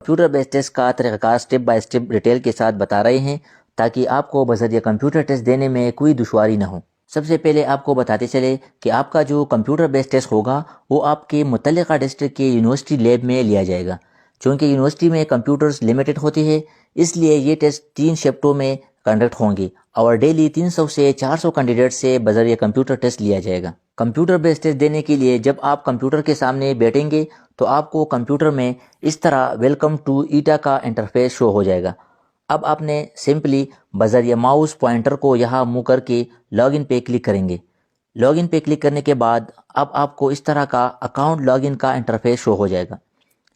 Computer بیس test کا طریقہ کار step by step detail کے ساتھ بتا رہے ہیں تاکہ آپ کو بذریعہ کمپیوٹر ٹیسٹ دینے میں کوئی دشواری نہ ہو۔ سب سے پہلے آپ کو بتاتے چلے کہ آپ کا جو کمپیوٹر بیس ٹیسٹ ہوگا وہ آپ کے متعلقہ ڈسٹرکٹ کے یونیورسٹی لیب میں لیا جائے گا۔ چونکہ یونیورسٹی میں کمپیوٹرز لمیٹڈ ہوتے ہیں، اس لیے یہ ٹیسٹ 3 شفٹوں میں کنڈکٹ ہوں گے اور ڈیلی 300 سے 400 کینڈیڈیٹ سے بذریعہ کمپیوٹر ٹیسٹ لیا جائے گا۔ کمپیوٹر بیس ٹیسٹ دینے کے لیے جب آپ کمپیوٹر کے سامنے بیٹھیں گے تو آپ کو کمپیوٹر میں اس طرح ویلکم ٹو ایٹا کا انٹرفیس شو ہو جائے گا۔ اب آپ نے سمپلی بذریعہ ماؤس پوائنٹر کو یہاں موو کر کے لاگ ان پہ کلک کریں گے۔ لاگ ان پہ کلک کرنے کے بعد اب آپ کو اس طرح کا اکاؤنٹ لاگ ان کا انٹرفیس شو ہو جائے گا۔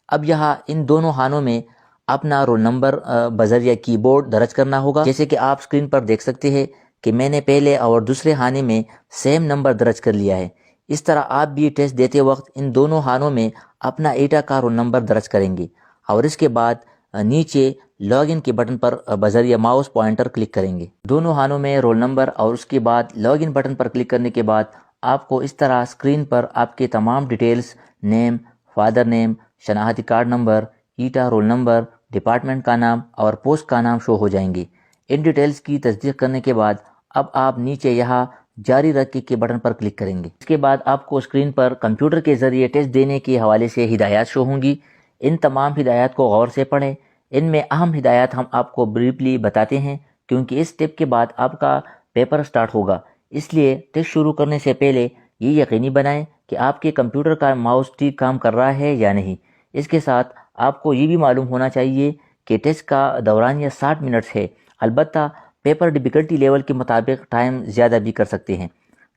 اب یہاں ان دونوں خانوں میں اپنا رول نمبر بذریعہ کی بورڈ درج کرنا ہوگا۔ جیسے کہ آپ اسکرین پر دیکھ سکتے ہیں کہ میں نے پہلے اور دوسرے خانے میں سیم نمبر درج کر لیا ہے۔ اس طرح آپ بھی ٹیسٹ دیتے وقت ان دونوں خانوں میں اپنا ایٹا کا رول نمبر درج کریں گے اور اس کے بعد نیچے لاگ ان کے بٹن پر بذریعہ ماؤس پوائنٹر کلک کریں گے۔ دونوں خانوں میں رول نمبر اور اس کے بعد log in button per click کرنے کے بعد آپ کو اس طرح اسکرین پر آپ کے تمام ڈیٹیلز، نیم، فادر نیم، شناختی کارڈ نمبر، ایٹا رول نمبر، ڈپارٹمنٹ کا نام اور پوسٹ کا نام شو ہو جائیں گے۔ ان ڈیٹیلز کی تصدیق کرنے کے بعد اب آپ نیچے یہاں جاری رکھنے کے بٹن پر کلک کریں گے۔ اس کے بعد آپ کو اسکرین پر کمپیوٹر کے ذریعے ٹیسٹ دینے کے حوالے سے ہدایات شو ہوں گی۔ ان تمام ہدایات کو غور سے پڑھیں۔ ان میں اہم ہدایات ہم آپ کو بریفلی بتاتے ہیں کیونکہ اس اسٹیپ کے بعد آپ کا پیپر سٹارٹ ہوگا، اس لیے ٹیسٹ شروع کرنے سے پہلے یہ یقینی بنائیں کہ آپ کے کمپیوٹر کا ماؤس ٹھیک کام کر رہا ہے یا نہیں۔ اس کے ساتھ آپ کو یہ بھی معلوم ہونا چاہیے کہ ٹیسٹ کا دورانیہ 60 منٹس ہے، البتہ پیپر ڈیفیکلٹی لیول کے مطابق ٹائم زیادہ بھی کر سکتے ہیں۔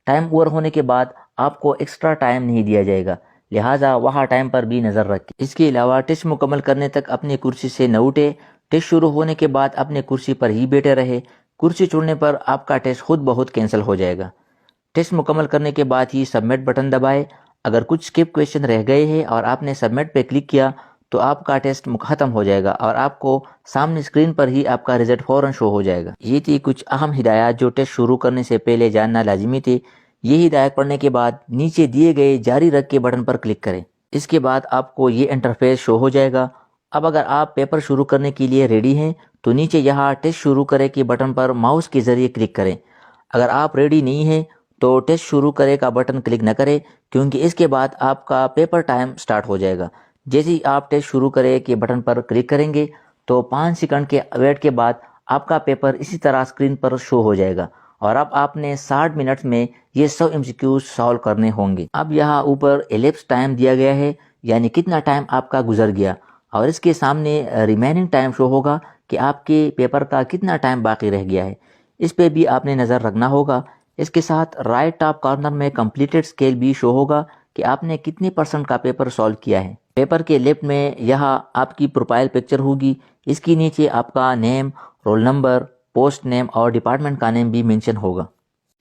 ٹائم اوور ہونے کے بعد آپ کو ایکسٹرا ٹائم نہیں دیا جائے گا، لہٰذا وہاں ٹائم پر بھی نظر رکھیں۔ اس کے علاوہ ٹیسٹ مکمل کرنے تک اپنی کرسی سے نہ اٹھے۔ ٹیسٹ شروع ہونے کے بعد اپنے کرسی پر ہی بیٹھے رہے۔ کرسی چھوڑنے پر آپ کا ٹیسٹ خود بخود کینسل ہو جائے گا۔ ٹیسٹ مکمل کرنے کے بعد ہی سبمٹ بٹن دبائے۔ اگر کچھ اسکپ کویشچن رہ گئے ہیں اور آپ نے سبمٹ پہ کلک کیا تو آپ کا ٹیسٹ ختم ہو جائے گا اور آپ کو سامنے اسکرین پر ہی آپ کا رزلٹ فوراً شو ہو جائے گا۔ یہ تھی کچھ اہم ہدایات جو ٹیسٹ شروع کرنے سے پہلے جاننا لازمی تھے۔ یہ ہدایت پڑھنے کے بعد نیچے دیے گئے جاری رکھ کے بٹن پر کلک کریں۔ اس کے بعد آپ کو یہ انٹرفیس شو ہو جائے گا۔ اب اگر آپ پیپر شروع کرنے کے لیے ریڈی ہیں تو نیچے یہاں ٹیسٹ شروع کرے کے بٹن پر ماؤس کے ذریعے کلک کریں۔ اگر آپ ریڈی نہیں ہیں تو ٹیسٹ شروع کرے کا بٹن کلک نہ کریں کیونکہ اس کے بعد آپ کا پیپر ٹائم سٹارٹ ہو جائے گا۔ جیسے ہی آپ ٹیسٹ شروع کرے کے بٹن پر کلک کریں گے تو 5 سیکنڈ کے ویٹ کے بعد آپ کا پیپر اسی طرح اسکرین پر شو ہو جائے گا اور اب آپ نے 60 منٹ میں یہ 100 MCQs سالو کرنے ہوں گے۔ اب یہاں اوپر ایلپس ٹائم دیا گیا ہے، یعنی کتنا ٹائم آپ کا گزر گیا، اور اس کے سامنے ریمیننگ ٹائم شو ہوگا کہ آپ کے پیپر کا کتنا ٹائم باقی رہ گیا ہے۔ اس پہ بھی آپ نے نظر رکھنا ہوگا۔ اس کے ساتھ رائٹ ٹاپ کارنر میں کمپلیٹڈ اسکیل بھی شو ہوگا کہ آپ نے کتنے % کا پیپر سالو کیا ہے۔ پیپر کے لیفٹ میں یہاں آپ کی پروفائل پکچر ہوگی، اس کے نیچے آپ کا نیم، رول نمبر، پوسٹ نیم اور ڈپارٹمنٹ کا نیم بھی مینشن ہوگا۔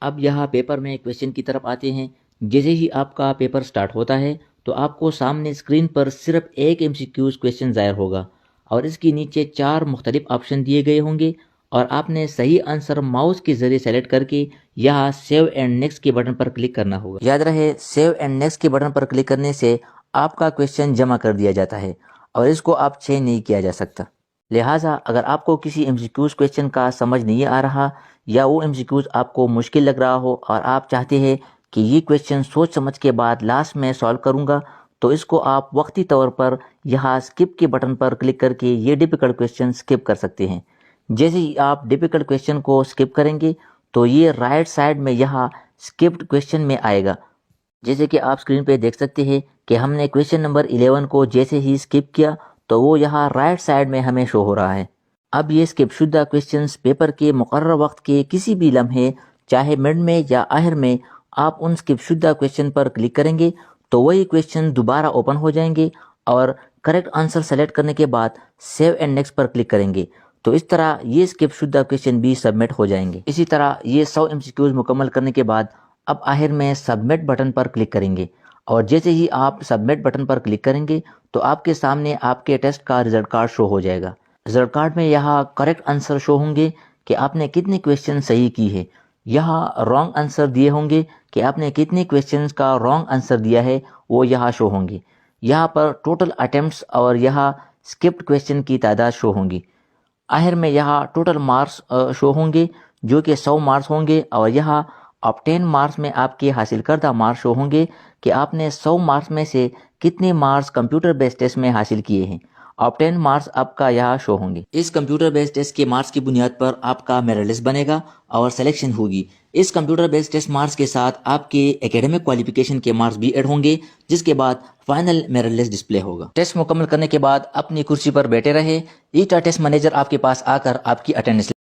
اب یہاں پیپر میں کویشچن کی طرف آتے ہیں۔ جیسے ہی آپ کا پیپر سٹارٹ ہوتا ہے تو آپ کو سامنے اسکرین پر صرف ایک MCQs کویشچن ظاہر ہوگا اور اس کے نیچے 4 مختلف آپشن دیے گئے ہوں گے اور آپ نے صحیح آنسر ماؤس کے ذریعے سیلیکٹ کر کے یہاں سیو اینڈ نیکسٹ کے بٹن پر کلک کرنا ہوگا۔ یاد رہے سیو اینڈ نیکسٹ کے بٹن پر کلک کرنے سے آپ کا کویشچن جمع کر دیا جاتا ہے اور اس کو آپ چینج نہیں کیا جا سکتا۔ لہٰذا اگر آپ کو کسی MCQs کویشچن کا سمجھ نہیں آ رہا یا وہ MCQs آپ کو مشکل لگ رہا ہو اور آپ چاہتے ہیں کہ یہ کویشچن سوچ سمجھ کے بعد لاسٹ میں سالو کروں گا تو اس کو آپ وقتی طور پر یہاں اسکپ کے بٹن پر کلک کر کے یہ ڈیفیکلٹ کویشچن اسکپ کر سکتے ہیں۔ جیسے ہی آپ ڈیفیکلٹ کویشچن کو اسکپ کریں گے تو یہ رائٹ سائڈ میں یہاں اسکپڈ کویشچن میں آئے گا۔ جیسے کہ آپ اسکرین پہ دیکھ سکتے ہیں کہ ہم نے کویشچن نمبر 11 کو جیسے ہی اسکپ کیا تو وہ یہاں رائٹ سائڈ میں ہمیں شو ہو رہا ہے۔ اب یہ اسکپ شدہ کویشچنز پیپر کے مقررہ وقت کے کسی بھی لمحے، چاہے مڈ میں یا آخر میں، آپ ان اسکپ شدہ کویشچن پر کلک کریں گے تو وہی کویشچن دوبارہ اوپن ہو جائیں گے اور کریکٹ آنسر سلیکٹ کرنے کے بعد save and next per click کریں گے تو اس طرح یہ اسکپ شدہ کویشچن بھی سبمٹ ہو جائیں گے۔ اسی طرح یہ 100 MCQs مکمل کرنے کے بعد اب آخر میں سبمٹ بٹن پر کلک کریں گے اور جیسے ہی آپ سبمٹ بٹن پر کلک کریں گے تو آپ کے سامنے آپ کے ٹیسٹ کا رزلٹ کارڈ شو ہو جائے گا۔ رزلٹ کارڈ میں یہاں کریکٹ آنسر شو ہوں گے کہ آپ نے کتنے کویشچن صحیح کی ہے، یہاں رانگ آنسر دیے ہوں گے کہ آپ نے کتنے کویشچنز کا رانگ آنسر دیا ہے وہ یہاں شو ہوں گے۔ یہاں پر ٹوٹل اٹیمپٹس اور یہاں اسکپڈ کویشچن کی تعداد شو ہوں گی۔ آخر میں یہاں ٹوٹل مارکس شو ہوں گے جو کہ 100 مارکس ہوں گے، اور یہاں آبٹین مارکس میں آپ کے حاصل کردہ مارکس شو ہوں گے کہ آپ نے 100 مارکس میں سے کتنے مارکس کمپیوٹر بیس ٹیسٹ میں حاصل کیے ہیں۔ آبٹین مارکس آپ کا یہاں شو ہوں گے۔ اس کمپیوٹر بیس ٹیسٹ کے مارکس کی بنیاد پر آپ کا میرٹ لسٹ بنے گا اور سلیکشن ہوگی۔ اس کمپیوٹر بیس ٹیسٹ مارکس کے ساتھ آپ کے ایکیڈمک کوالیفیکیشن کے مارکس بھی ایڈ ہوں گے، جس کے بعد فائنل میرٹ لسٹ ڈسپلے ہوگا۔ ٹیسٹ مکمل کرنے کے بعد اپنی کرسی پر بیٹھے رہے، ایٹا ٹیسٹ مینیجر آپ کے پاس آ کر آپ کی اٹینڈنس